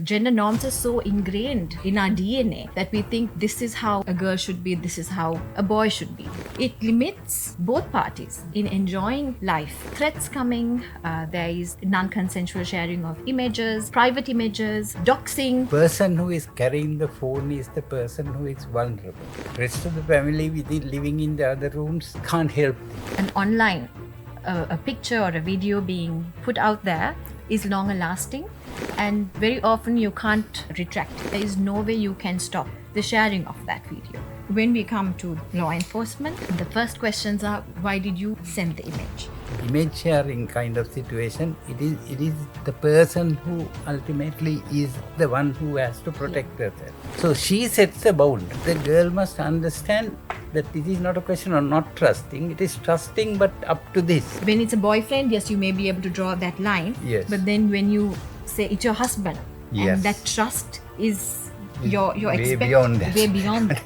Gender norms are so ingrained in our DNA that we think this is how a girl should be, this is how a boy should be. It limits both parties in enjoying life. Threats coming, there is non-consensual sharing of images, private images, doxing. The person who is carrying the phone is the person who is vulnerable. Rest of the family living in the other rooms can't help it. An online a picture or a video being put out there is longer lasting, and very often you can't retract. There is no way you can stop the sharing of that video. When we come to law enforcement, the first questions are, why did you send the image? Image sharing kind of situation, it is the person who ultimately is the one who has to protect herself. So she sets a bound. The girl must understand that this is not a question of not trusting, it is trusting but up to this. When it's a boyfriend, yes, you may be able to draw that line. Yes. But then when you say it's your husband, yes, and that trust is your way beyond that. Way beyond that.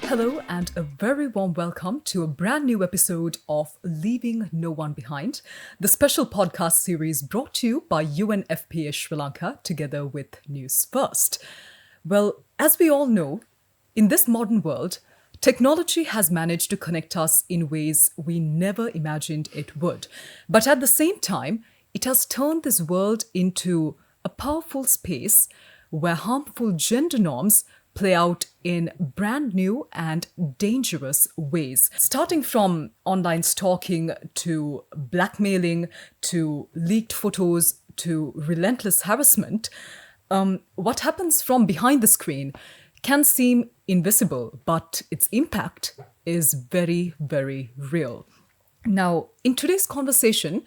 Hello and a very warm welcome to a brand new episode of Leaving No One Behind, the special podcast series brought to you by UNFPA Sri Lanka together with NewsFirst. Well, as we all know, in this modern world, technology has managed to connect us in ways we never imagined it would. But at the same time, it has turned this world into a powerful space where harmful gender norms play out in brand new and dangerous ways. Starting from online stalking to blackmailing to leaked photos to relentless harassment, what happens from behind the screen can seem invisible, but its impact is very, very real. Now, in today's conversation,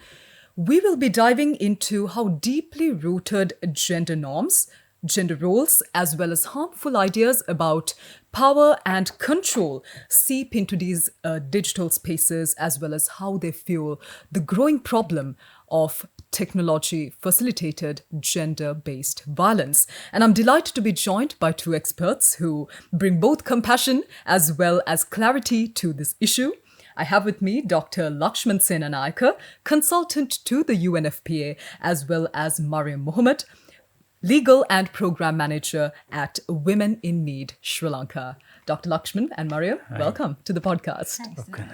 we will be diving into how deeply rooted gender norms, gender roles, as well as harmful ideas about power and control seep into these digital spaces, as well as how they fuel the growing problem of technology-facilitated gender-based violence. And I'm delighted to be joined by two experts who bring both compassion as well as clarity to this issue. I have with me Dr. Lakshman Senanayake, consultant to the UNFPA, as well as Mariam Mohammed, Legal and Program Manager at Women in Need Sri Lanka. Dr. Lakshman and Mariam, welcome to the podcast. Okay.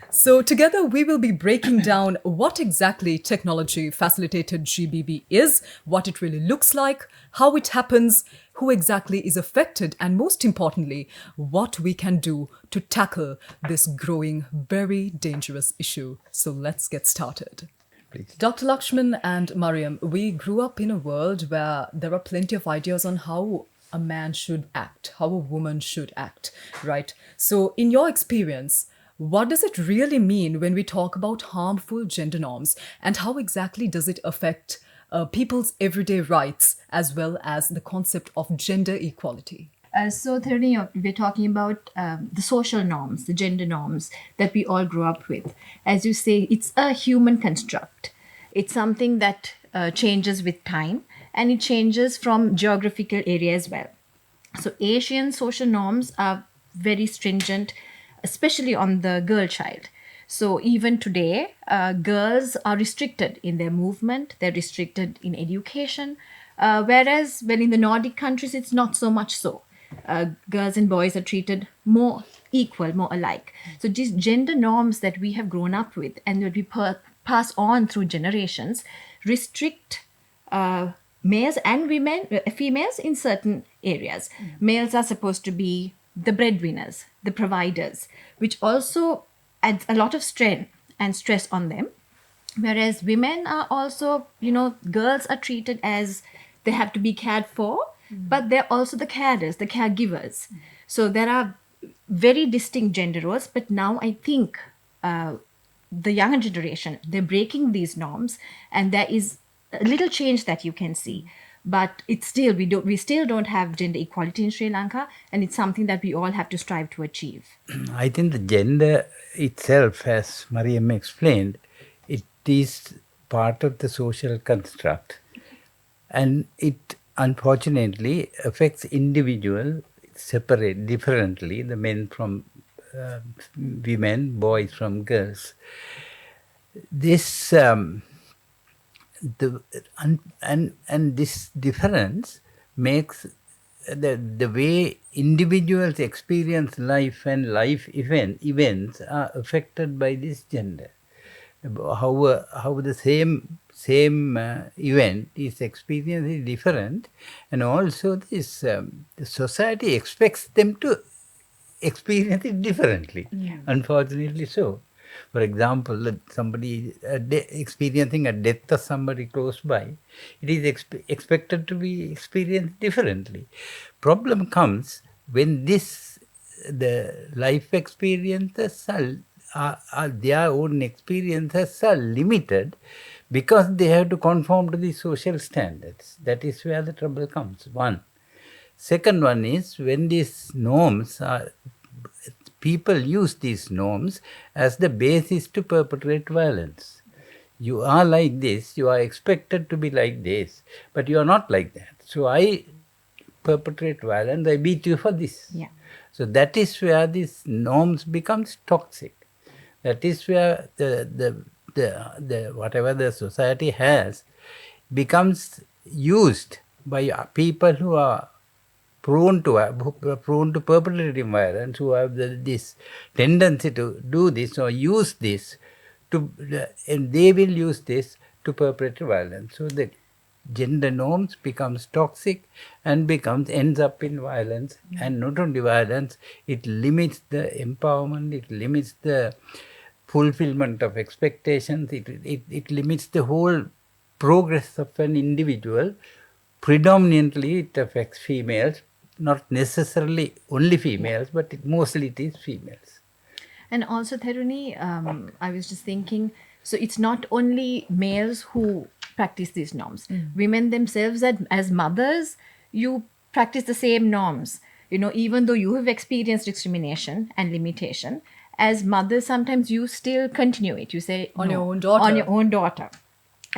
So together we will be breaking down what exactly technology-facilitated GBV is, what it really looks like, how it happens, who exactly is affected, and most importantly, what we can do to tackle this growing, very dangerous issue. So let's get started. Please. Dr. Lakshman and Mariam, we grew up in a world where there are plenty of ideas on how a man should act, how a woman should act, right? So in your experience, what does it really mean when we talk about harmful gender norms, and how exactly does it affect people's everyday rights as well as the concept of gender equality? So, Tharani, we're talking about the social norms, the gender norms that we all grew up with. As you say, it's a human construct. It's something that changes with time, and it changes from geographical area as well. So, Asian social norms are very stringent, especially on the girl child. So, even today, girls are restricted in their movement, they're restricted in education, whereas when in the Nordic countries, it's not so much so. Girls and boys are treated more equal, more alike. So these gender norms that we have grown up with and that we pass on through generations restrict males and females in certain areas. Males are supposed to be the breadwinners, the providers, which also adds a lot of strain and stress on them. Whereas women are also, girls are treated as they have to be cared for, but they're also the carers, the caregivers. So there are very distinct gender roles, but now I think the younger generation, they're breaking these norms, and there is a little change that you can see. But it's still, we still don't have gender equality in Sri Lanka, and it's something that we all have to strive to achieve. I think the gender itself, as Mariam explained, it is part of the social construct, and it unfortunately affects individual separate differently, the men from women, boys from girls. This and this difference makes the way individuals experience life and life events are affected by this gender. How the same event is experienced is different, and also this the society expects them to experience it differently. Unfortunately, so. For example, somebody experiencing a death of somebody close by, it is expected to be experienced differently. Problem comes when the life experiences are their own experiences are limited because they have to conform to the social standards. That is where the trouble comes. One. Second one is when these norms are, people use these norms as the basis to perpetrate violence. You are like this, you are expected to be like this, but you are not like that. So I perpetrate violence, I beat you for this. Yeah. So that is where these norms becomes toxic. That is where the whatever the society has becomes used by people who are prone to perpetrating violence, who have this tendency to do this or use this to, and they will use this to perpetrate violence. So the gender norms becomes toxic and ends up in violence, and not only violence, it limits the empowerment, it limits the fulfillment of expectations, it limits the whole progress of an individual. Predominantly it affects females, not necessarily only females, but mostly it is females. And also, Theruni, I was just thinking, so it's not only males who practice these norms. Women themselves, as mothers, you practice the same norms. You know, even though you have experienced discrimination and limitation, as mothers, sometimes you still continue it. You say, On no, your own daughter. On your own daughter.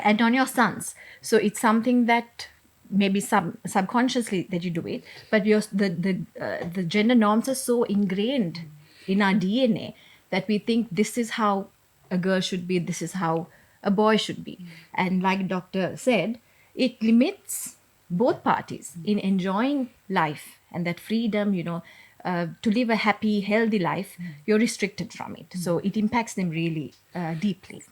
And on your sons. So it's something that maybe subconsciously that you do it, but the gender norms are so ingrained in our DNA that we think this is how a girl should be, this is how a boy should be. And like doctor said, it limits both parties in enjoying life and that freedom, to live a happy, healthy life. You're restricted from it. So it impacts them really deeply.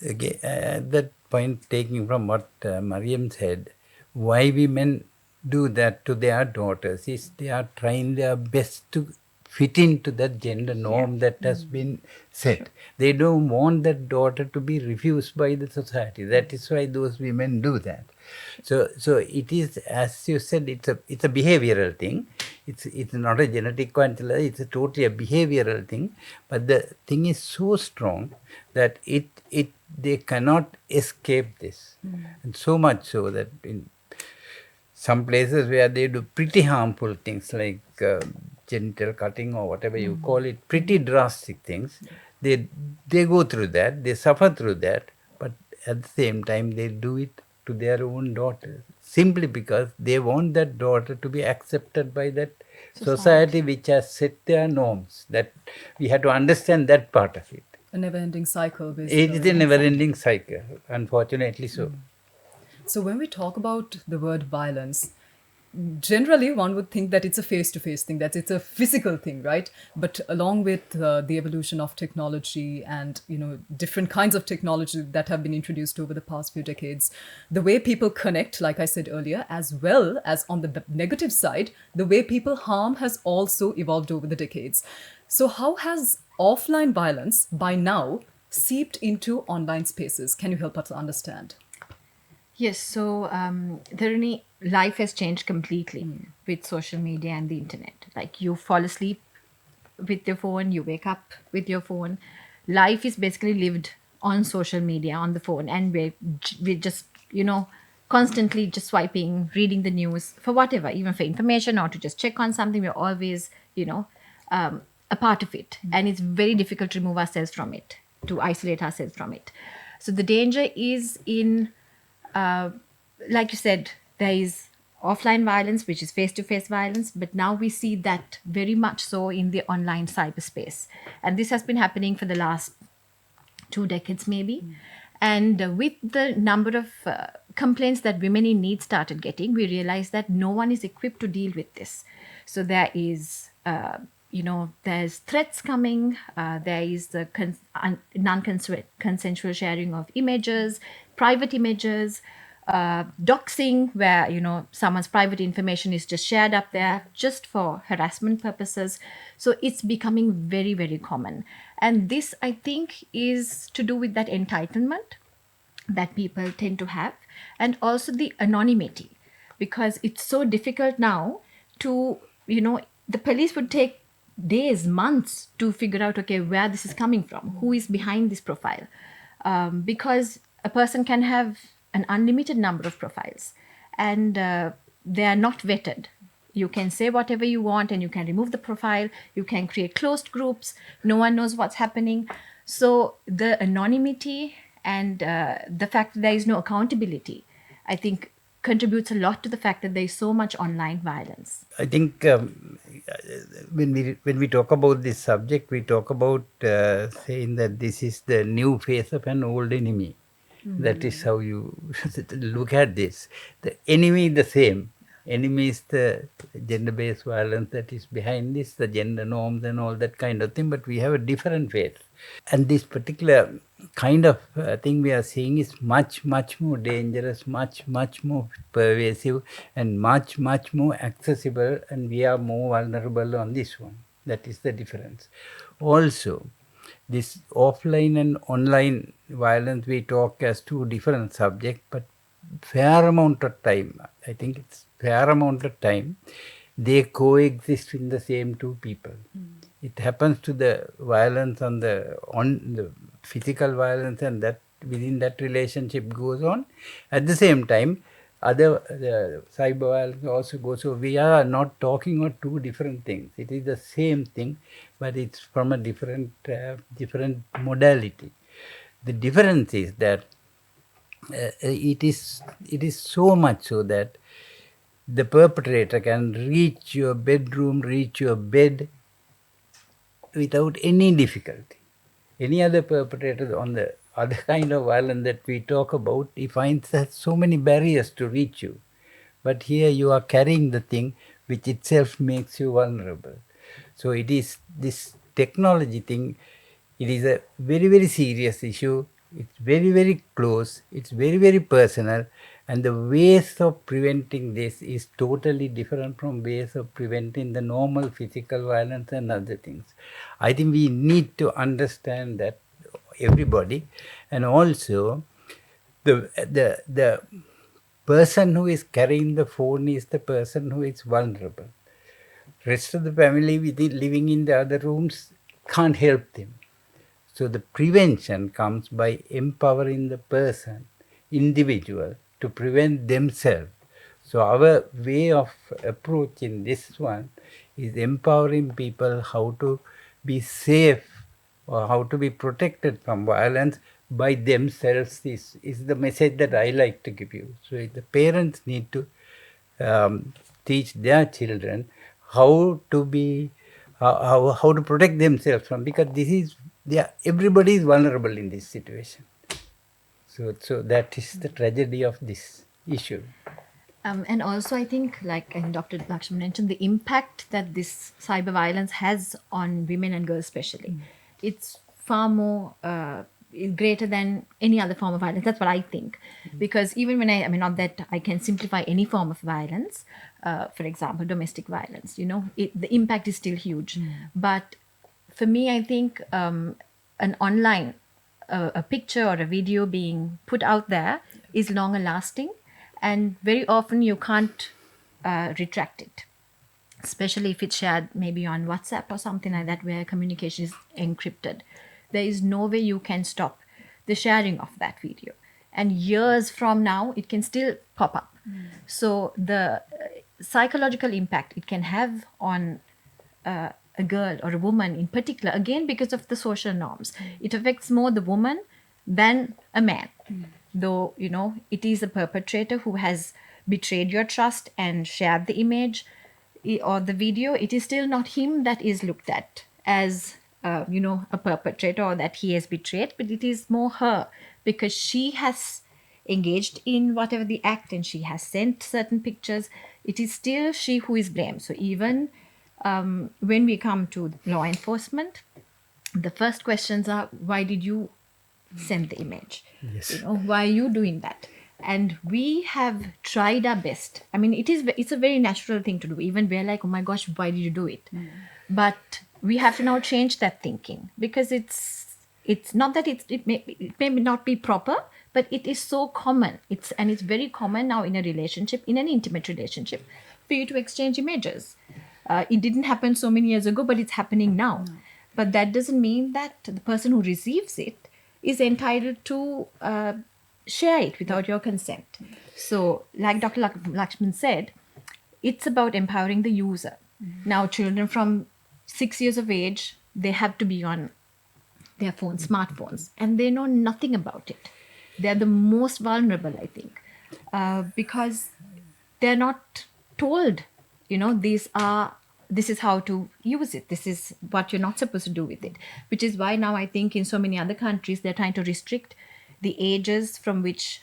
Okay, that point, taking from what Mariam said, why women do that to their daughters is they are trying their best to fit into that gender norm that has been set. They don't want that daughter to be refused by the society. That is why those women do that. So it is, as you said, it's a behavioral thing. It's not a genetic quantity. It's totally a behavioral thing. But the thing is so strong that they cannot escape this, and so much so that in some places where they do pretty harmful things like genital cutting or whatever you call it, pretty drastic things, they go through that, they suffer through that, but at the same time they do it to their own daughters, simply because they want that daughter to be accepted by that society which has set their norms. That we have to understand that part of it. A never-ending cycle, basically. It is a never-ending cycle, unfortunately so. So when we talk about the word violence, generally one would think that it's a face-to-face thing, that it's a physical thing, right? But along with the evolution of technology and different kinds of technology that have been introduced over the past few decades, the way people connect, like I said earlier, as well as on the negative side, the way people harm has also evolved over the decades. So how has offline violence by now seeped into online spaces? Can you help us understand? Yes, so Dharani, life has changed completely with social media and the internet. Like you fall asleep with your phone, you wake up with your phone. Life is basically lived on social media, on the phone, and we're just, constantly just swiping, reading the news for whatever, even for information or to just check on something. We're always, a part of it. And it's very difficult to remove ourselves from it, to isolate ourselves from it. So the danger is in, like you said, there is offline violence, which is face-to-face violence, but now we see that very much so in the online cyberspace. And this has been happening for the last 2 decades maybe. And with the number of complaints that women in need started getting, we realized that no one is equipped to deal with this. So there is, there's threats coming. There is the non-consensual sharing of images, private images, doxing, where someone's private information is just shared up there just for harassment purposes. So it's becoming very, very common. And this, I think, is to do with that entitlement that people tend to have, and also the anonymity, because it's so difficult now to, the police would take days, months to figure out, okay, where this is coming from, who is behind this profile, because a person can have an unlimited number of profiles, and they are not vetted. You can say whatever you want, and you can remove the profile. You can create closed groups. No one knows what's happening. So the anonymity and the fact that there is no accountability, I think, contributes a lot to the fact that there is so much online violence. I think when we talk about this subject, we talk about saying that this is the new face of an old enemy. That is how you look at this. The enemy is the same. Enemy is the gender-based violence that is behind this, the gender norms and all that kind of thing, but we have a different face. And this particular kind of thing we are seeing is much, much more dangerous, much, much more pervasive, and much, much more accessible, and we are more vulnerable on this one. That is the difference. Also, this offline and online violence, we talk as two different subjects, but fair amount of time, I think it's fair amount of time, they coexist in the same two people. It happens to the violence on the physical violence, and that within that relationship goes on. At the same time, the cyber violence also goes. So we are not talking about two different things. It is the same thing, but it's from a different modality. The difference is that it is so much so that the perpetrator can reach your bedroom, reach your bed without any difficulty. Any other perpetrator on the other kind of violence that we talk about, he finds that so many barriers to reach you. But here you are carrying the thing which itself makes you vulnerable. So it is this technology thing, it is a very, very serious issue. It's very, very close. It's very, very personal. And the ways of preventing this is totally different from ways of preventing the normal physical violence and other things. I think we need to understand that, everybody, and also the person who is carrying the phone is the person who is vulnerable. Rest of the family living in the other rooms can't help them. So the prevention comes by empowering the person, individual, to prevent themselves. So our way of approaching this one is empowering people how to be safe or how to be protected from violence by themselves. This is the message that I like to give you. So the parents need to teach their children how to be, how to protect themselves from, because this is, everybody is vulnerable in this situation. So that is the tragedy of this issue. And also, I think, like Dr. Lakshman mentioned, the impact that this cyber violence has on women and girls especially, it's far more greater than any other form of violence. That's what I think. Because even when I mean, not that I can simplify any form of violence, for example, domestic violence, the impact is still huge. But for me, I think an online, a picture or a video being put out there is longer lasting. And very often you can't retract it, especially if it's shared maybe on WhatsApp or something like that, where communication is encrypted. There is no way you can stop the sharing of that video. And years from now, it can still pop up. So the psychological impact it can have on a girl or a woman in particular, again, because of the social norms, it affects more the woman than a man. Though, it is a perpetrator who has betrayed your trust and shared the image or the video, it is still not him that is looked at as a perpetrator or that he has betrayed, but it is more her, because she has engaged in whatever the act and she has sent certain pictures. It is still she who is blamed. So even when we come to law enforcement, the first questions are, why did you send the image? Yes. Why are you doing that? And we have tried our best. I mean, it's a very natural thing to do. Even we're like, oh my gosh, why did you do it? But we have to now change that thinking, because it's not that it may not be proper, but it is so common. It's very common now in a relationship, in an intimate relationship, for you to exchange images. It didn't happen so many years ago, but it's happening now. But that doesn't mean that the person who receives it is entitled to share it without your consent. So, like Dr. Lakshman said, it's about empowering the user. Now, children from 6 years of age, they have to be on their phones, smartphones, and they know nothing about it. They're the most vulnerable, I think, because they're not told, this is how to use it. This is what you're not supposed to do with it, which is why now I think in so many other countries, they're trying to restrict the ages from which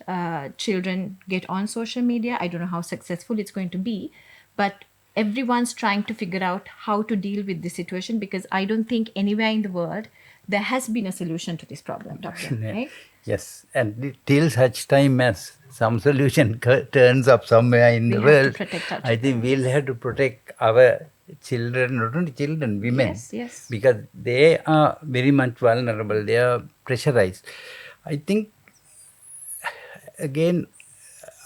children get on social media. I don't know how successful it's going to be, but everyone's trying to figure out how to deal with this situation, because I don't think anywhere in the world there has been a solution to this problem, Doctor, right? Yes, and till such time as some solution turns up somewhere in the We'll have world, to protect our I think we'll have to protect our children, not only children, women, Yes. because they are very much vulnerable. They are pressurized. I think, again,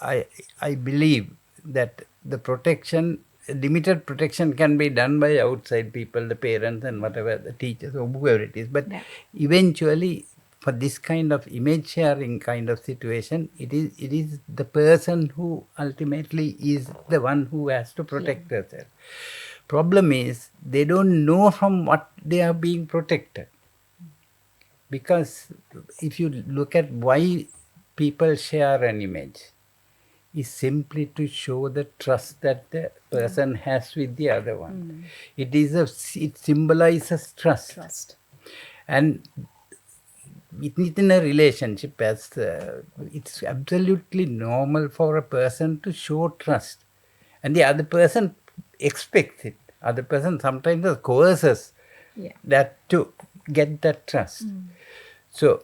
I believe that the protection, limited protection can be done by outside people, the parents and whatever, the teachers or whoever it is. But eventually, for this kind of image sharing kind of situation, it is the person who ultimately is the one who has to protect herself. Problem is, they don't know from what they are being protected. Because if you look at why people share an image, is simply to show the trust that the person has with the other one. It symbolizes trust. And within a relationship, it's absolutely normal for a person to show trust, and the other person expects it. Other person sometimes coerces that to get that trust. So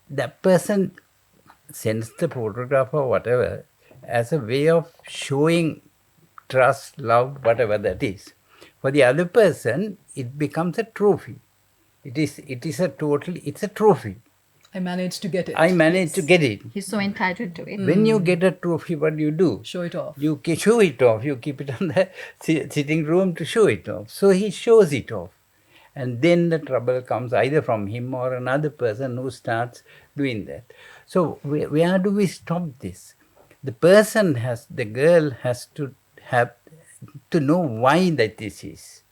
that person sends the photograph or whatever as a way of showing trust, love, whatever that is. For the other person, it becomes a trophy. It's a trophy. I managed to get it. I managed to get it. He's so entitled to it. When you get a trophy, what do you do? Show it off. You show it off. You keep it on the sitting room to show it off. So he shows it off. And then the trouble comes either from him or another person who starts doing that. So where do we stop this? The girl has to have to know why that this is.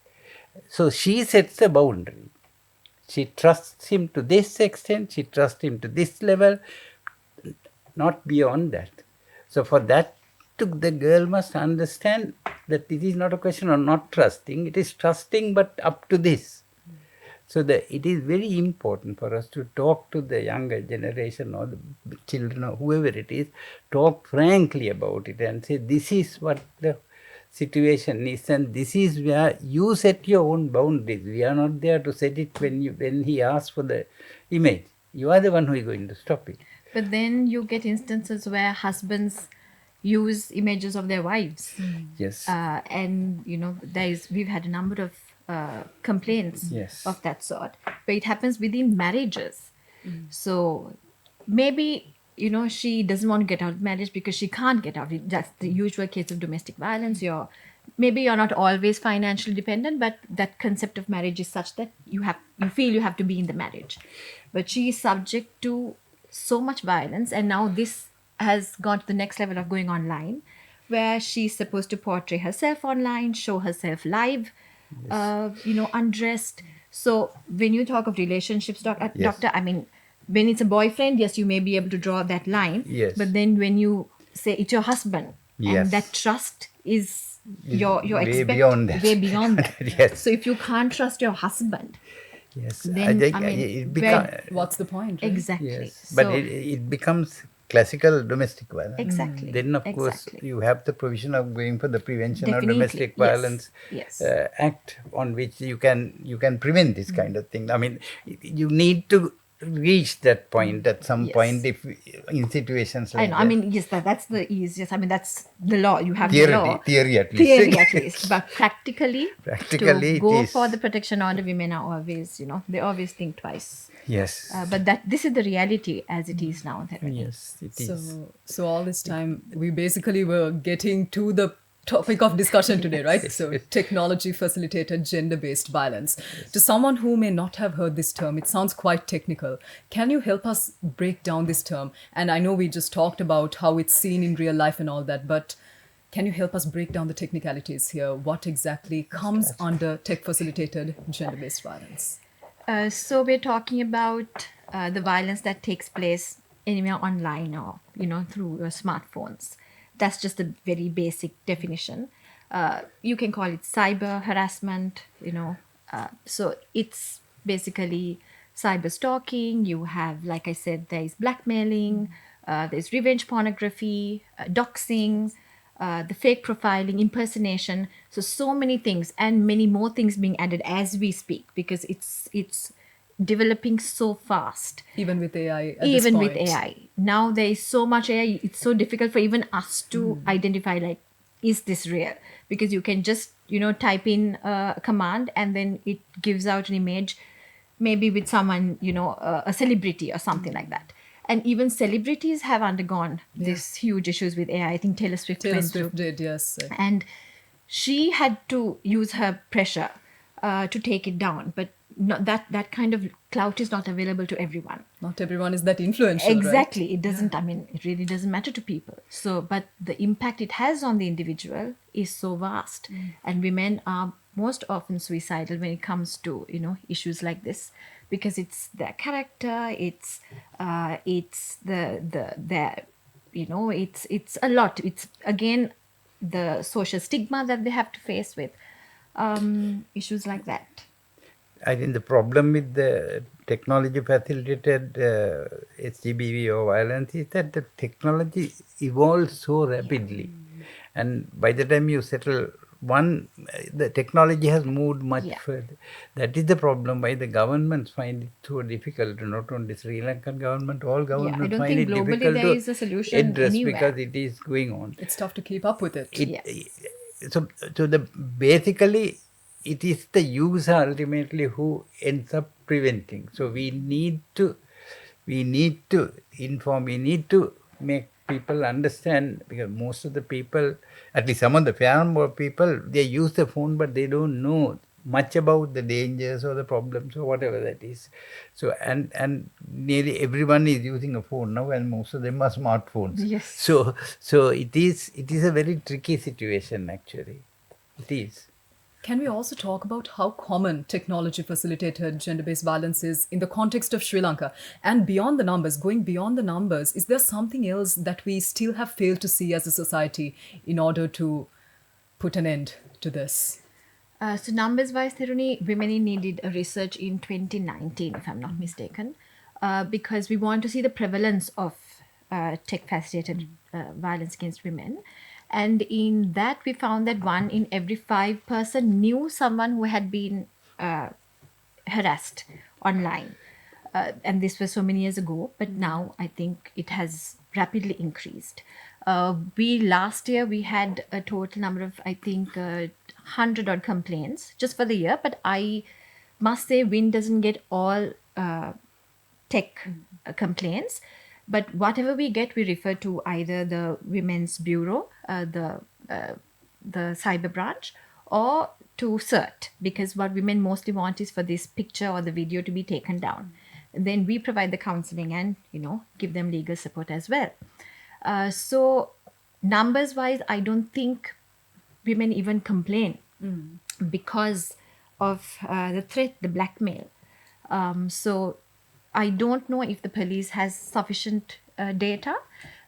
So she sets a boundary. She trusts him to this extent, she trusts him to this level, not beyond that. So for that, the girl must understand that it is not a question of not trusting, it is trusting but up to this. So it is very important for us to talk to the younger generation or the children or whoever it is, talk frankly about it and say, this is what the situation is, and this is where you set your own boundaries. We are not there to set it when he asks for the image. You are the one who is going to stop it. But then you get instances where husbands use images of their wives. Yes. And we've had a number of complaints of that sort, but it happens within marriages. So maybe she doesn't want to get out of marriage because she can't get out. That's the usual case of domestic violence. Maybe you're not always financially dependent, but that concept of marriage is such that you feel you have to be in the marriage. But she is subject to so much violence, and now this has gone to the next level of going online, where she's supposed to portray herself online, show herself live, undressed. So when you talk of relationships, doctor, I mean, when it's a boyfriend, yes, you may be able to draw that line. Yes. But then when you say it's your husband, Yes. and that trust is your way beyond that. way beyond that. Yes. So if you can't trust your husband, Yes, then think I mean, it What's the point, right? exactly. yes, but So it becomes classical domestic violence. exactly. Then of course Exactly. you have the provision of going for the Prevention of Definitely. Domestic Yes. Violence Yes. Act, on which you can prevent this kind of thing. I mean, you need to reach that point at some Yes. point if in situations I like know. that. I mean, yes, that's the easiest. I mean, that's the law. You have Theory- the law. theory at least. Theory at least. But practically, Practically, to it go is- for the protection order, women are always, they always think twice. Yes, But this is the reality as it is now. yes, it is. So all this time we basically were getting to the topic of discussion today, right? So technology facilitated gender-based violence. To someone who may not have heard this term, it sounds quite technical. Can you help us break down this term? And I know we just talked about how it's seen in real life and all that, but can you help us break down the technicalities here? What exactly comes under tech facilitated gender-based violence? So we're talking about the violence that takes place anywhere online or through your smartphones. That's just a very basic definition. You can call it cyber harassment. So it's basically cyber stalking. You have, like I said, there is blackmailing, there's revenge pornography, doxing, the fake profiling, impersonation. So many things, and many more things being added as we speak, because it's developing so fast. Even with AI at Even this with point. AI. Now there is so much AI, it's so difficult for even us to identify, like, is this real? Because you can just, type in a command and then it gives out an image, maybe with someone, a celebrity or something like that. And even celebrities have undergone these huge issues with AI. I think Taylor Swift Taylor went through. Swift did, yes. And she had to use her pressure to take it down. But that kind of clout is not available to everyone. Not everyone is that influential, Exactly. right? It doesn't, I mean, it really doesn't matter to people. So, but the impact it has on the individual is so vast. And women are most often suicidal when it comes to, issues like this, because it's their character, it's it's a lot. It's, again, the social stigma that they have to face with issues like that. I think the problem with the technology facilitated GBV or violence is that the technology evolves so rapidly. And by the time you settle one, the technology has moved much further. That is the problem why the governments find it so difficult, not only Sri Lankan government, all governments I don't find think it globally difficult there is a solution address anywhere. because it is going on. It's tough to keep up with it. Basically, it is the user ultimately who ends up preventing. So we need to inform, we need to make people understand, because most of the people, at least some of the farm people, they use the phone but they don't know much about the dangers or the problems or whatever that is. So and nearly everyone is using a phone now, and most of them are smartphones. Yes. So it is a very tricky situation actually. It is. Can we also talk about how common technology facilitated gender based violence is in the context of Sri Lanka? And beyond the numbers, going beyond the numbers, is there something else that we still have failed to see as a society in order to put an end to this? So numbers-wise, Thiruni, women needed a research in 2019, if I'm not mistaken, because we want to see the prevalence of tech-facilitated violence against women. And in that, we found that 1 in every 5 person knew someone who had been harassed online. And this was so many years ago, but now I think it has rapidly increased. Last year, we had a total number of, I think, 100 odd complaints just for the year. But I must say, WIN doesn't get all tech complaints. But whatever we get, we refer to either the Women's Bureau, the cyber branch, or to CERT, because what women mostly want is for this picture or the video to be taken down. And then we provide the counseling and, give them legal support as well. So numbers-wise, I don't think women even complain because of the threat, the blackmail. So I don't know if the police has sufficient data,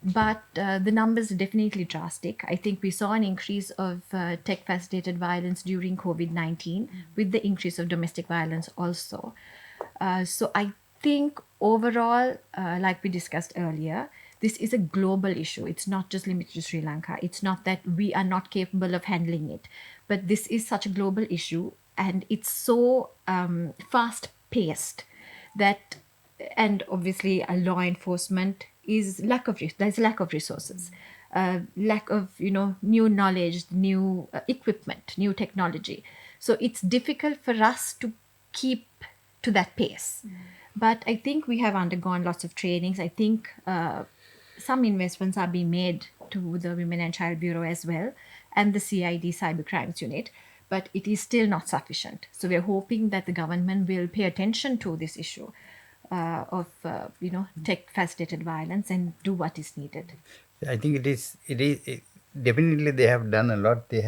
But the numbers are definitely drastic. I think we saw an increase of tech facilitated violence during COVID-19 with the increase of domestic violence also. So I think overall, like we discussed earlier, this is a global issue. It's not just limited to Sri Lanka. It's not that we are not capable of handling it, but this is such a global issue, and it's so fast paced that, and obviously a law enforcement is there's lack of resources, lack of new knowledge, new equipment, new technology. So it's difficult for us to keep to that pace. But I think we have undergone lots of trainings. I think some investments are being made to the Women and Child Bureau as well, and the CID Cyber Crimes Unit, but it is still not sufficient. So we're hoping that the government will pay attention to this issue of tech facilitated violence and do what is needed. I think definitely they have done a lot. They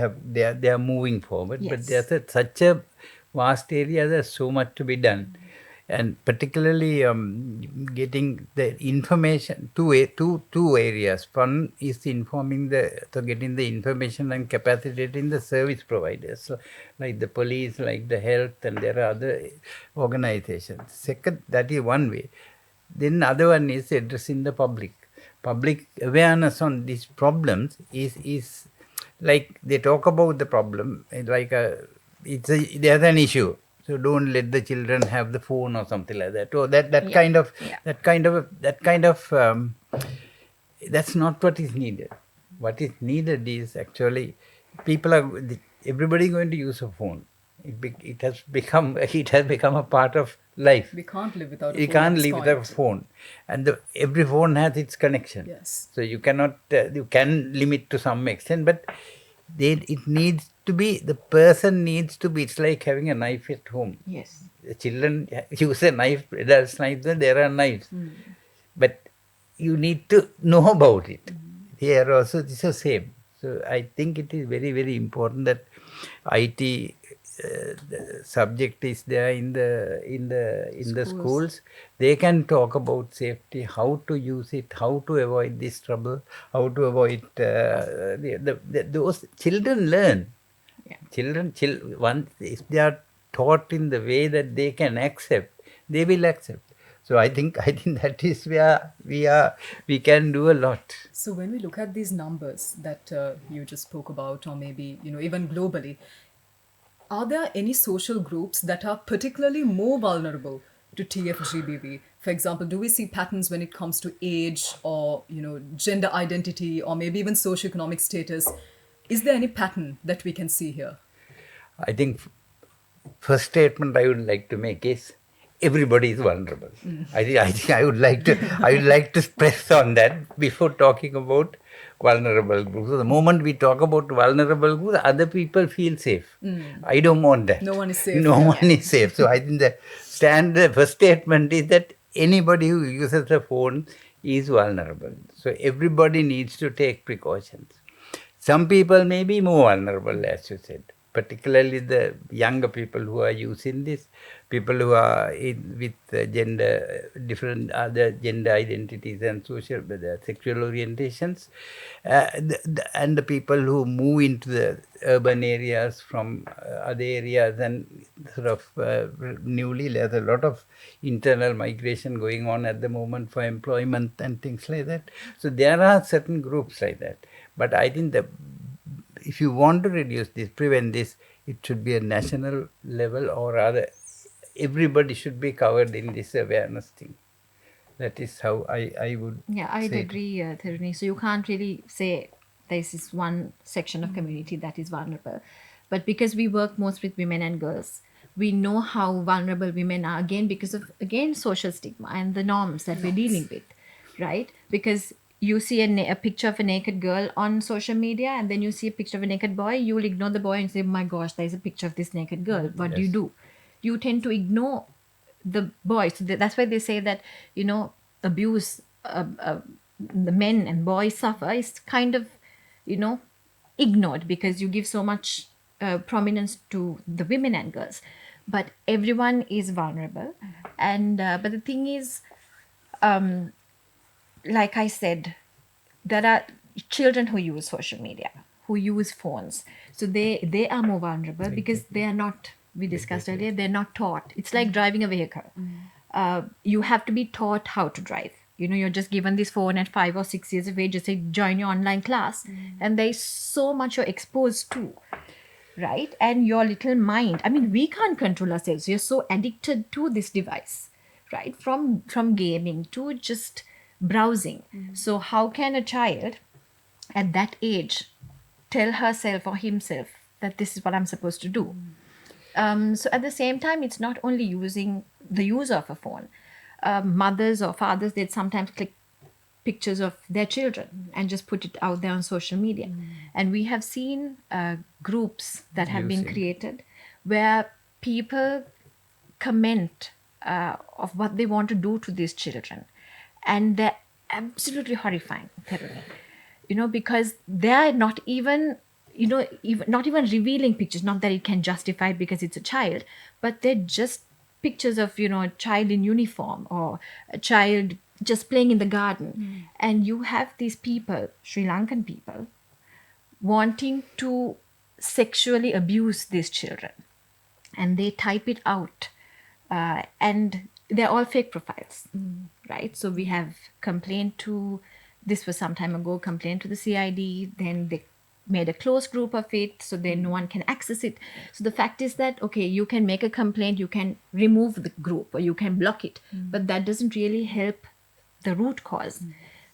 are moving forward, Yes. but there's such a vast area. There's so much to be done, and particularly getting the information two areas. One is getting the information and capacitating the service providers, so like the police, like the health, and there are other organizations. Second, that is one way. Then other one is addressing the public awareness on these problems is like they talk about the problem like there's an issue, so don't let the children have the phone or something like that, or that Yeah. kind of Yeah. that kind of that's not what is needed. What is needed is actually everybody going to use a phone. It has become a part of life. We can't live without a phone. You at can't this live point. without a phone, and every phone has its connection. Yes. So you cannot you can limit to some extent, but it needs to be, the person needs to be. It's like having a knife at home. Yes. The children use a knife, adults knife. Then there are knives, but you need to know about it. Here also it's the same. So I think it is very, very important that IT the subject is there in the schools. They can talk about safety, how to use it, how to avoid this trouble, how to avoid those children learn. Yeah. Once if they are taught in the way that they can accept, they will accept. So I think that is where we can do a lot. So when we look at these numbers that you just spoke about, or maybe even globally, are there any social groups that are particularly more vulnerable to TFGBV? For example, do we see patterns when it comes to age or gender identity or maybe even socioeconomic status? Is there any pattern that we can see here? I think first statement I would like to make is everybody is vulnerable. I think I would like to stress on that before talking about vulnerable groups. So the moment we talk about vulnerable groups, other people feel safe. I don't want that. No one is safe. No one is safe. So I think the first statement is that anybody who uses a phone is vulnerable. So everybody needs to take precautions. Some people may be more vulnerable, as you said, particularly the younger people who are using this, people who are with different other gender identities and sexual orientations, and the people who move into the urban areas from other areas and sort of newly. There's a lot of internal migration going on at the moment for employment and things like that. So there are certain groups like that. But I think if you want to reduce this, prevent this, it should be a national level, or rather, everybody should be covered in this awareness thing. That is how I would. Yeah, I'd say. agree, Tharuni. So you can't really say this is one section of community that is vulnerable. But because we work most with women and girls, we know how vulnerable women are, again, because of, again, social stigma and the norms that we're dealing with, right? Because you see a picture of a naked girl on social media, and then you see a picture of a naked boy, you will ignore the boy and say, my gosh, there's a picture of this naked girl. What do? You tend to ignore the boys. So that's why they say that, abuse the men and boys suffer is kind of, ignored, because you give so much prominence to the women and girls. But everyone is vulnerable. And but the thing is, like I said, there are children who use social media, who use phones. So they are more vulnerable because they are not, we discussed earlier, they're not taught. It's like driving a vehicle. You have to be taught how to drive. You're just given this phone at 5 or 6 years of age, just say join your online class, and there's so much you're exposed to, right? And your little mind, I mean, we can't control ourselves. We're so addicted to this device, right? From gaming to just browsing. So how can a child at that age tell herself or himself that this is what I'm supposed to do? So at the same time, it's not only using the user of a phone. Mothers or fathers, they'd sometimes click pictures of their children and just put it out there on social media. And we have seen groups that have been created where people comment of what they want to do to these children. And they're absolutely horrifying, Theruni. Because they're not even, not even revealing pictures, not that it can justify it because it's a child, but they're just pictures of, a child in uniform or a child just playing in the garden. And you have these people, Sri Lankan people, wanting to sexually abuse these children. And they type it out. And they're all fake profiles, right? So we have this was some time ago, complained to the CID, then they made a closed group of it, so then no one can access it. So the fact is that, okay, you can make a complaint, you can remove the group or you can block it, but that doesn't really help the root cause.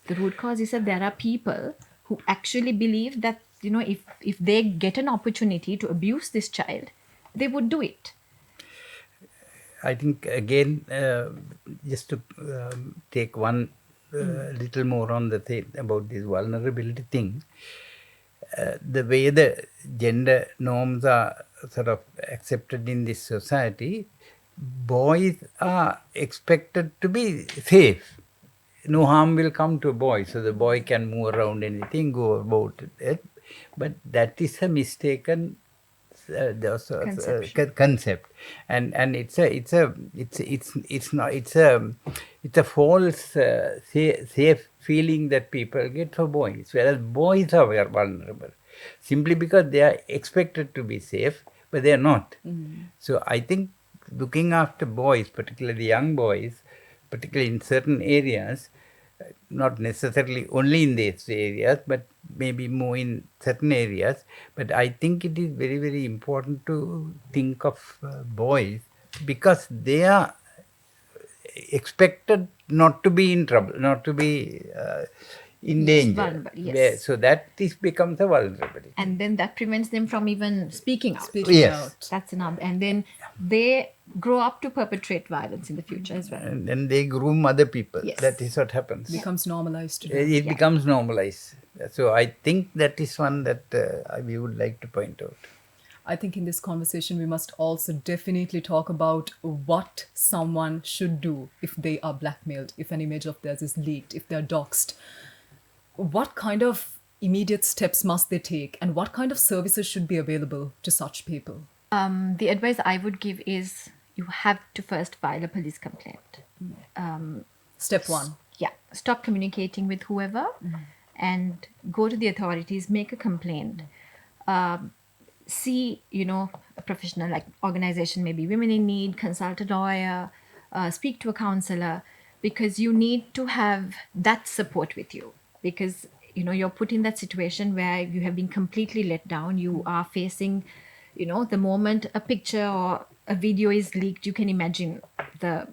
The root cause is that there are people who actually believe that, if they get an opportunity to abuse this child, they would do it. I think, again, just to take one little more on the thing about this vulnerability thing, the way the gender norms are sort of accepted in this society, boys are expected to be safe. No harm will come to a boy, so the boy can move around anything, go about it. But that is a mistaken concept, and it's a false safe feeling that people get for boys, whereas boys are vulnerable simply because they are expected to be safe, but they are not. So I think looking after boys, particularly young boys, particularly in certain areas, not necessarily only in these areas, but maybe more in certain areas. But I think it is very, very important to think of boys because they are expected not to be in trouble, not to be in danger. Vulnerable, yes. So that this becomes a vulnerability. And then that prevents them from even speaking out. Yes. That's another. And then they grow up to perpetrate violence in the future as well. And then they groom other people. Yes. That is what happens. Becomes normalized. It becomes normalized. So I think that is one that we would like to point out. I think in this conversation, we must also definitely talk about what someone should do if they are blackmailed, if an image of theirs is leaked, if they're doxxed. What kind of immediate steps must they take, and what kind of services should be available to such people? The advice I would give is you have to first file a police complaint. Step one. Yeah. Stop communicating with whoever and go to the authorities, make a complaint. See, a professional like organization, maybe Women in Need, consult a lawyer, speak to a counselor, because you need to have that support with you. Because, you're put in that situation where you have been completely let down. You are facing, the moment a picture or a video is leaked, you can imagine the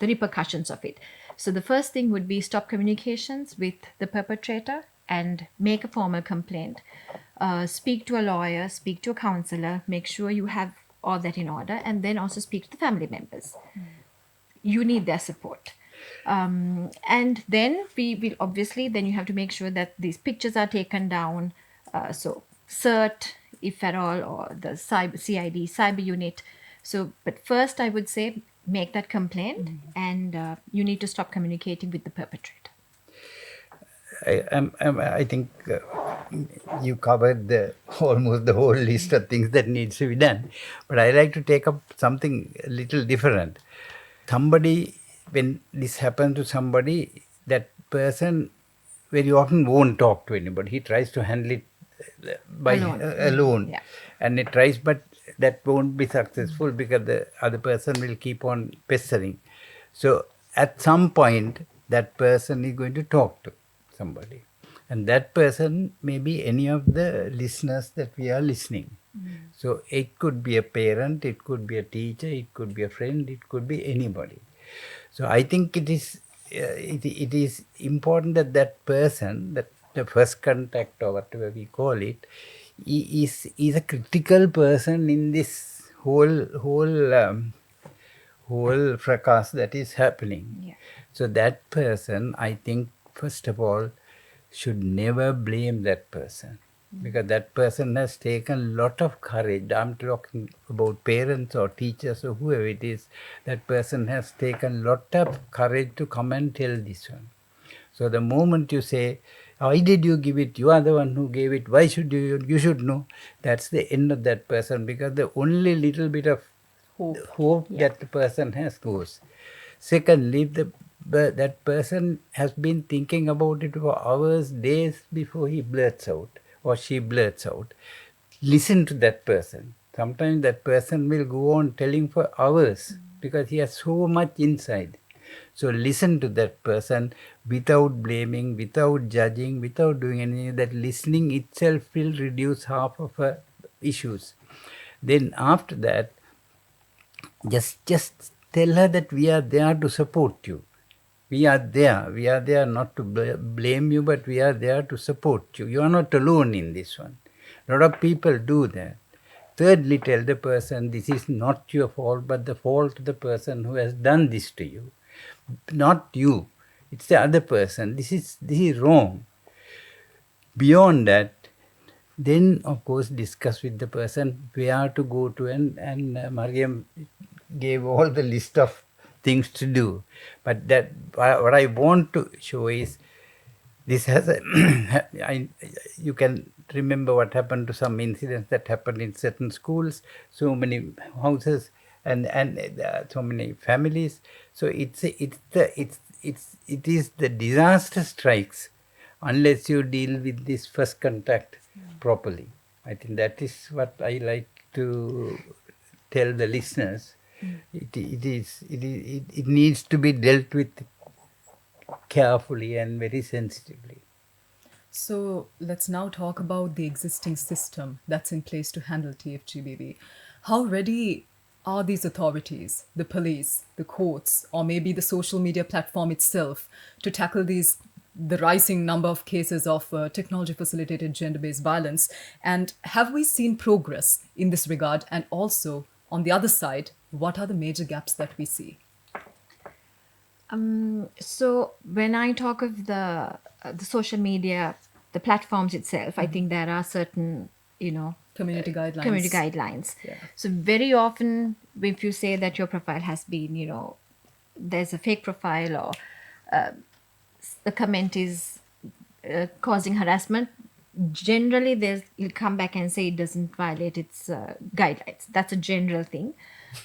repercussions of it. So the first thing would be stop communications with the perpetrator and make a formal complaint. Speak to a lawyer, speak to a counselor, make sure you have all that in order, and then also speak to the family members. You need their support. And then we will obviously, then you have to make sure that these pictures are taken down. So CERT, if at all, or the CID, cyber unit. So, but first I would say make that complaint and you need to stop communicating with the perpetrator. I think you covered almost the whole list of things that needs to be done. But I like to take up something a little different. Somebody, when this happens to somebody, that person very often won't talk to anybody. He tries to handle it by alone. Yeah. And it tries, but that won't be successful because the other person will keep on pestering. So at some point, that person is going to talk to somebody. And that person may be any of the listeners that we are listening. So it could be a parent, it could be a teacher, it could be a friend, it could be anybody. So I think it is important that that person, that the first contact or whatever we call it, is a critical person in this whole fracas that is happening. Yeah. So that person, I think, first of all, should never blame that person. Because that person has taken a lot of courage. I'm talking about parents or teachers or whoever it is. That person has taken a lot of courage to come and tell this one. So the moment you say, why did you give it? You are the one who gave it. Why should you should know? That's the end of that person, because the only little bit of hope that the person has goes. Secondly, that person has been thinking about it for hours, days before he blurts out or she blurts out. Listen to that person. Sometimes that person will go on telling for hours because he has so much inside. So listen to that person without blaming, without judging, without doing anything. That listening itself will reduce half of her issues. Then after that, just tell her that we are there to support you. We are there not to blame you, but we are there to support you. You are not alone in this one. A lot of people do that. Thirdly, tell the person this is not your fault, but the fault of the person who has done this to you. Not you. It's the other person. This is wrong. Beyond that, then of course discuss with the person where to go to, and Mariam gave all the list of things to do. But that what I want to show is this has you can remember what happened to some incidents that happened in certain schools, so many houses and so many families. So it is the disaster strikes unless you deal with this first contact properly. I think that is what I like to tell the listeners. It needs to be dealt with carefully and very sensitively. So let's now talk about the existing system that's in place to handle TFGBV. How ready are these authorities, the police, the courts, or maybe the social media platform itself to tackle the rising number of cases of technology-facilitated gender-based violence? And have we seen progress in this regard? And also, on the other side, what are the major gaps that we see? So when I talk of the social media, the platforms itself, I think there are certain, Community guidelines. Community guidelines. Yeah. So very often, if you say that your profile has been, there's a fake profile or the comment is causing harassment, generally you'll come back and say it doesn't violate its guidelines. That's a general thing.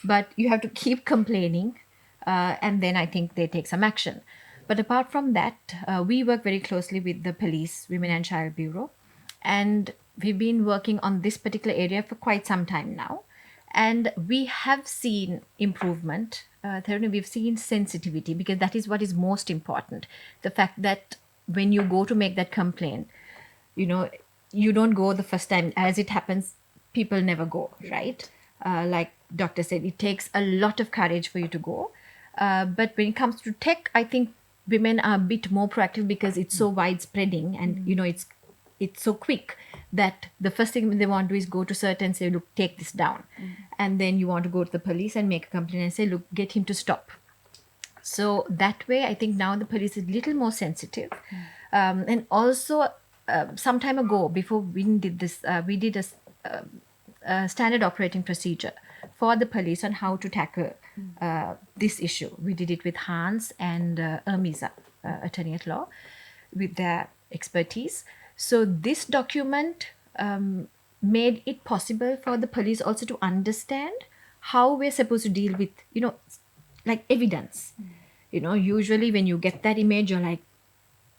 But you have to keep complaining, and then I think they take some action. But apart from that, we work very closely with the Police, Women and Child Bureau, and we've been working on this particular area for quite some time now. And we have seen improvement. Thirdly, we've seen sensitivity, because that is what is most important. The fact that when you go to make that complaint, you don't go the first time. As it happens, people never go, right? Like Doctor said, it takes a lot of courage for you to go. But when it comes to tech, I think women are a bit more proactive because it's so widespreading and, it's so quick that the first thing they want to do is go to CERT and say, look, take this down. And then you want to go to the police and make a complaint and say, look, get him to stop. So that way, I think now the police is a little more sensitive. And also, some time ago, before we did this, we did a standard operating procedure for the police on how to tackle this issue. We did it with Hans and Ermiza, attorney at law, with their expertise. So this document made it possible for the police also to understand how we're supposed to deal with, like evidence. Usually when you get that image, you're like,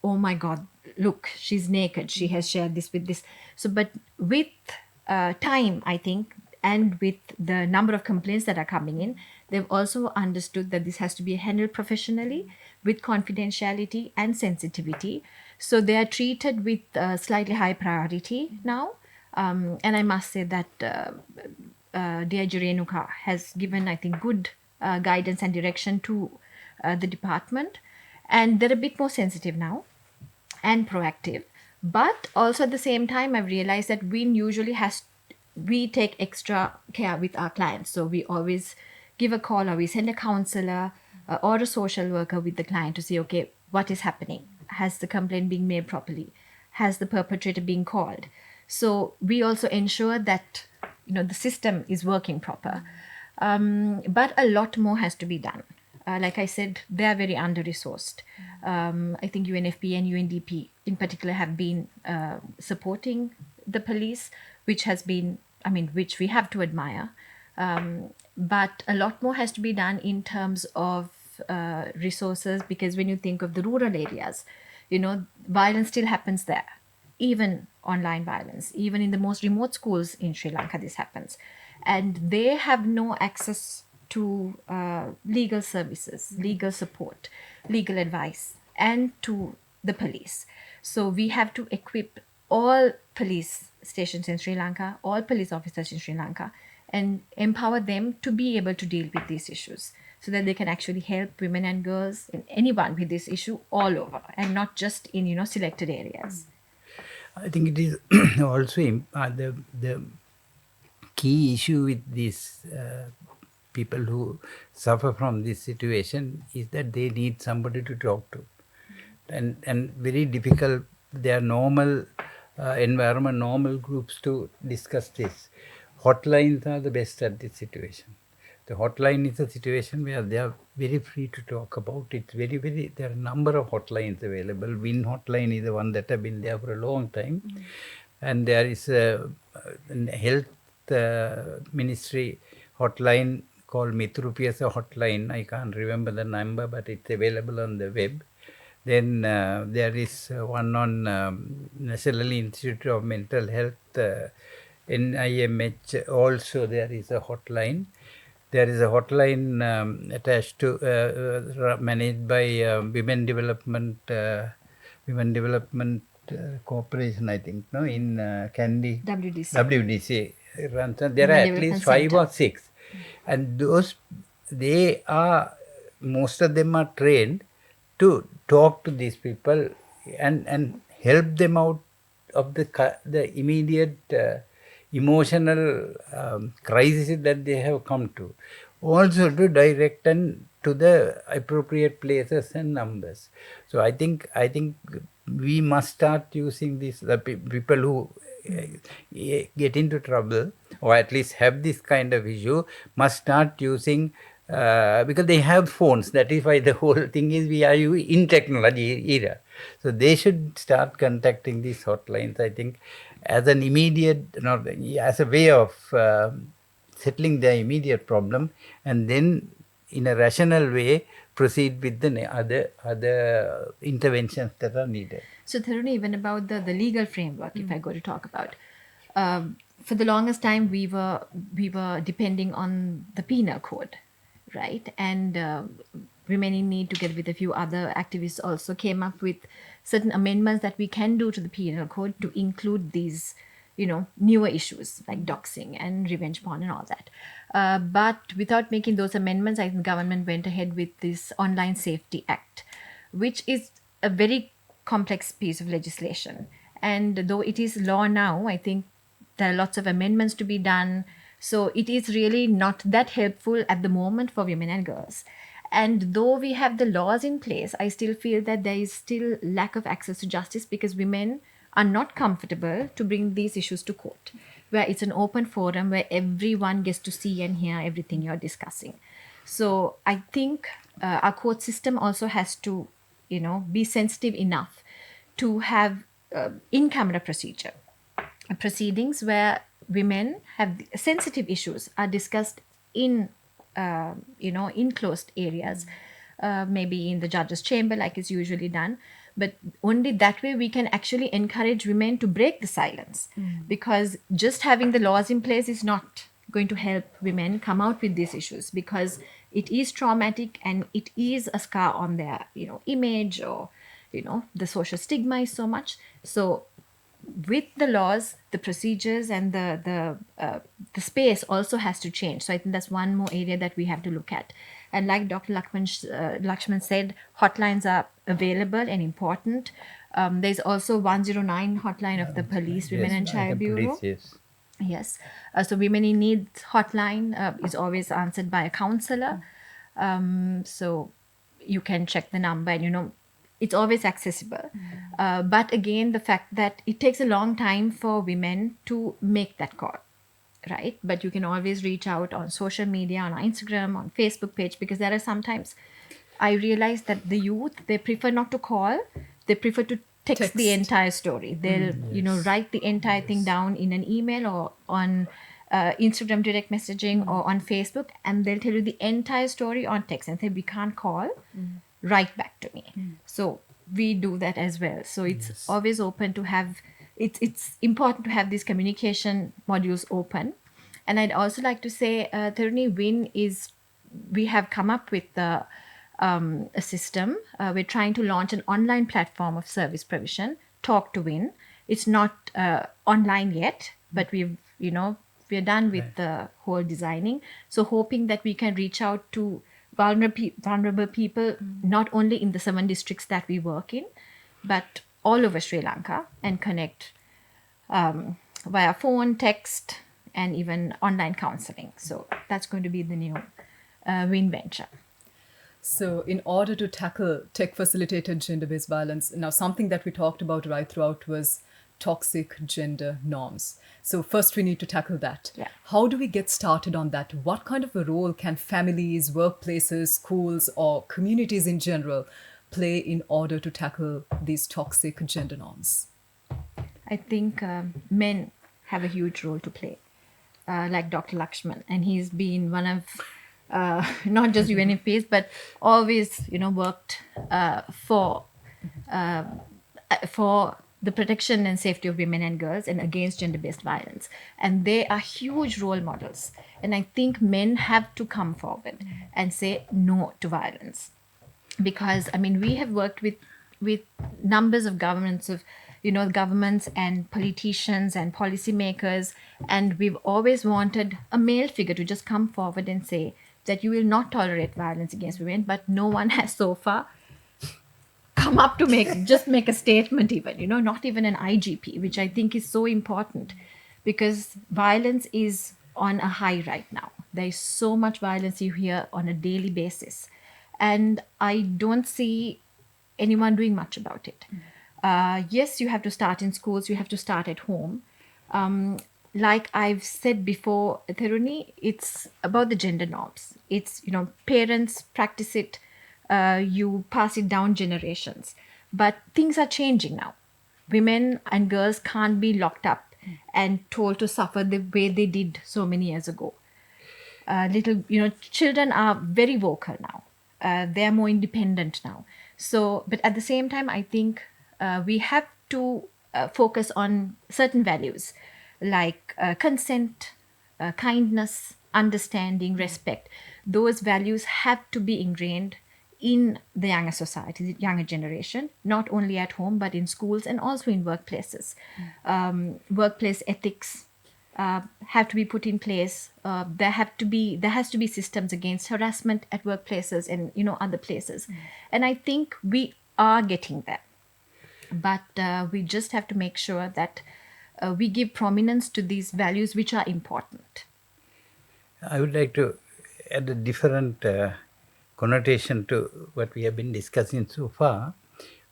oh my God, look, she's naked. She has shared this with this. So, but with time, I think, and with the number of complaints that are coming in, they've also understood that this has to be handled professionally with confidentiality and sensitivity. So they are treated with slightly high priority now. And I must say that DIG Renuka has given, I think, good guidance and direction to the department. And they're a bit more sensitive now and proactive. But also at the same time, I've realized that we take extra care with our clients. So we always give a call, or we send a counselor or a social worker with the client to see, okay, what is happening? Has the complaint been made properly? Has the perpetrator been called? So we also ensure that the system is working proper. But a lot more has to be done. Like I said, they are very under-resourced. I think UNFPA and UNDP in particular have been supporting the police, which we have to admire. But a lot more has to be done in terms of resources, because when you think of the rural areas, violence still happens there. Even online violence, even in the most remote schools in Sri Lanka, this happens. And they have no access to legal services, legal support, legal advice, and to the police. So we have to equip all police stations in Sri Lanka, all police officers in Sri Lanka, and empower them to be able to deal with these issues, so that they can actually help women and girls and anyone with this issue all over, and not just in selected areas. I think it is also the key issue with these people who suffer from this situation is that they need somebody to talk to, and very difficult. Their normal environment, normal groups to discuss this. Hotlines are the best at this situation. The hotline is a situation where they are very free to talk about it. There are a number of hotlines available. WIN hotline is the one that have been there for a long time. Mm-hmm. And there is a health ministry hotline called Mitrupiyasa hotline. I can't remember the number, but it's available on the web. Then there is one on National Institute of Mental Health, NIMH. Also there is a hotline. There is a hotline attached to, managed by Women Development Corporation, I think, no, in Kandy. WDC. There are at least 5 or 6. And most of them are trained to talk to these people and help them out of the immediate emotional crisis that they have come to. Also to direct and to the appropriate places and numbers. So I think we must start using this. The people who get into trouble, or at least have this kind of issue, must start using, because they have phones. That is why the whole thing is we are in technology era. So they should start contacting these hotlines, I think, as an immediate, as a way of settling their immediate problem, and then in a rational way proceed with the other interventions that are needed. So Tharuni, even about the legal framework, if I go to talk about, for the longest time we were depending on the penal code, right? And Women in Need, together with a few other activists, also came up with certain amendments that we can do to the penal code to include these, newer issues like doxing and revenge porn and all that. But without making those amendments, I think the government went ahead with this Online Safety Act, which is a very complex piece of legislation. And though it is law now, I think there are lots of amendments to be done. So it is really not that helpful at the moment for women and girls. And though we have the laws in place, I still feel that there is still lack of access to justice, because women are not comfortable to bring these issues to court, where it's an open forum where everyone gets to see and hear everything you're discussing. So I think our court system also has to, be sensitive enough to have in-camera proceedings where women have sensitive issues are discussed in closed areas, maybe in the judge's chamber like is usually done. But only that way we can actually encourage women to break the silence. Because just having the laws in place is not going to help women come out with these issues, because it is traumatic and it is a scar on their, image, or, the social stigma is so much. So with the laws, the procedures, and the space also has to change. So I think that's one more area that we have to look at. And like Dr. Lakshman said, hotlines are available and important. There's also 109 hotline of the Police Women and I Child have Bureau. police, yes. Yes. So Women in Need hotline is always answered by a counselor. So you can check the number, and it's always accessible. But again, the fact that it takes a long time for women to make that call, right? But you can always reach out on social media, on our Instagram, on Facebook page, because there are sometimes I realize that the youth, they prefer not to call, they prefer to text the Text. entire story. They'll, write the entire thing down in an email or on Instagram direct messaging or on Facebook, and they'll tell you the entire story on text and say, we can't call, write back to me. So we do that as well. So it's always open to have, it's important to have these communication modules open. And I'd also like to say, Tharuni, we have come up with a system. We're trying to launch an online platform of service provision, Talk to Win. It's not online yet, but we're done with the whole designing. So hoping that we can reach out to vulnerable people, not only in the 7 districts that we work in, but all over Sri Lanka, and connect via phone, text, and even online counseling. So that's going to be the new Win venture. So, in order to tackle tech facilitated gender based violence, now something that we talked about right throughout was toxic gender norms. So, first we need to tackle that. Yeah. How do we get started on that? What kind of a role can families, workplaces, schools, or communities in general play in order to tackle these toxic gender norms? I think men have a huge role to play, like Dr. Lakshman, and he's been one of not just UNFPAs, but always worked for the protection and safety of women and girls and against gender-based violence. And they are huge role models. And I think men have to come forward and say no to violence. Because, we have worked with numbers of governments and politicians and policymakers, and we've always wanted a male figure to just come forward and say that you will not tolerate violence against women, but no one has so far come up to make a statement, even, not even an IGP, which I think is so important, because violence is on a high right now. There is so much violence you hear on a daily basis, and I don't see anyone doing much about it. Yes, you have to start in schools, you have to start at home. Like I've said before, Tharuni, it's about the gender norms. It's, parents practice it, you pass it down generations. But things are changing now. Women and girls can't be locked up and told to suffer the way they did so many years ago. Children are very vocal now. They are more independent now. So, but at the same time, I think we have to focus on certain values like consent, kindness, understanding, respect. Those values have to be ingrained in the younger society, the younger generation, not only at home, but in schools and also in workplaces. Workplace ethics have to be put in place. There has to be systems against harassment at workplaces and other places. And I think we are getting there. But we just have to make sure that we give prominence to these values which are important. I would like to add a different connotation to what we have been discussing so far.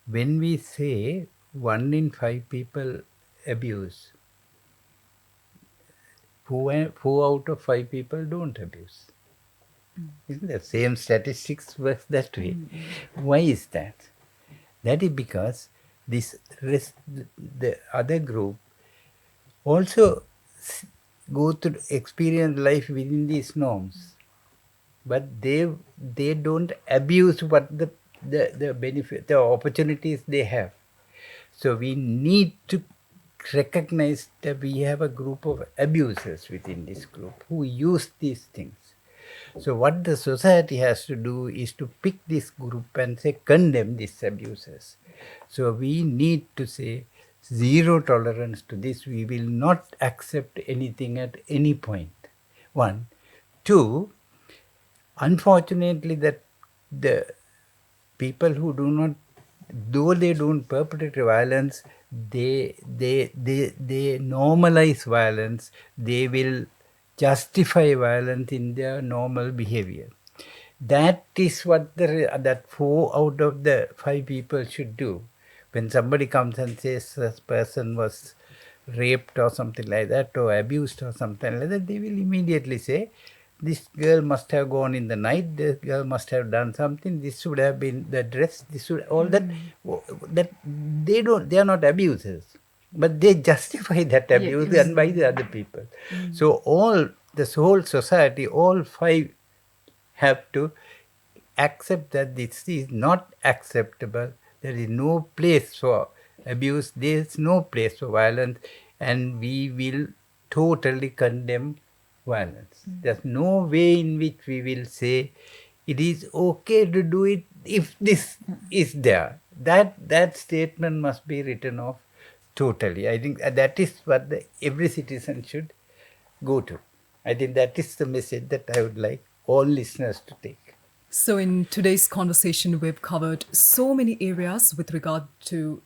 When we say 1 in 5 people abuse, 4 out of 5 people don't abuse. Isn't the same statistics work that way? Why is that? That is because the other group also go through experience life within these norms, but they don't abuse what the benefit, the opportunities they have. So we need to recognize that we have a group of abusers within this group who use these things. So what the society has to do is to pick this group and say, condemn these abusers. So we need to say zero tolerance to this. We will not accept anything at any point. One. Two, unfortunately, that the people who do not, though they don't perpetrate violence, they normalize violence. They will justify violence in their normal behavior. That is what that 4 out of the 5 people should do. When somebody comes and says this person was raped or something like that, or abused or something like that, they will immediately say, this girl must have gone in the night, this girl must have done something, this should have been the dress, this should, all that they are not abusers, but they justify that abuse and by the other people. So the whole society, all 5 have to accept that this is not acceptable. There is no place for abuse, there is no place for violence, and we will totally condemn violence. There's no way in which we will say it is okay to do it if this is there. That statement must be written off totally. I think that is what every citizen should go to. I think that is the message that I would like all listeners to take. So in today's conversation, we've covered so many areas with regard to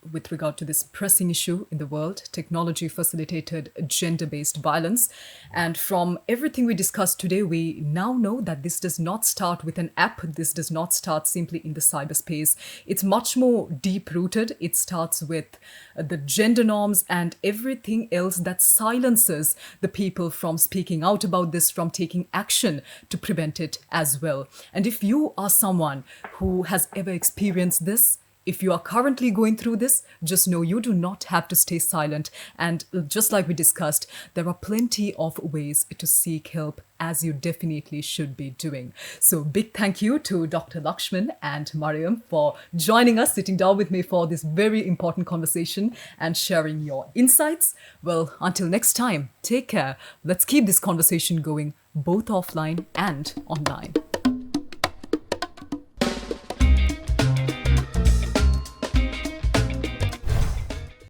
this pressing issue in the world, technology facilitated gender-based violence. And from everything we discussed today, we now know that this does not start with an app. This does not start simply in the cyberspace. It's much more deep-rooted. It starts with the gender norms and everything else that silences the people from speaking out about this, from taking action to prevent it as well. And if you are someone who has ever experienced this, if you are currently going through this, just know you do not have to stay silent. And just like we discussed, there are plenty of ways to seek help, as you definitely should be doing. So big thank you to Dr. Lakshman and Mariam for joining us, sitting down with me for this very important conversation and sharing your insights. Well, until next time, take care. Let's keep this conversation going both offline and online.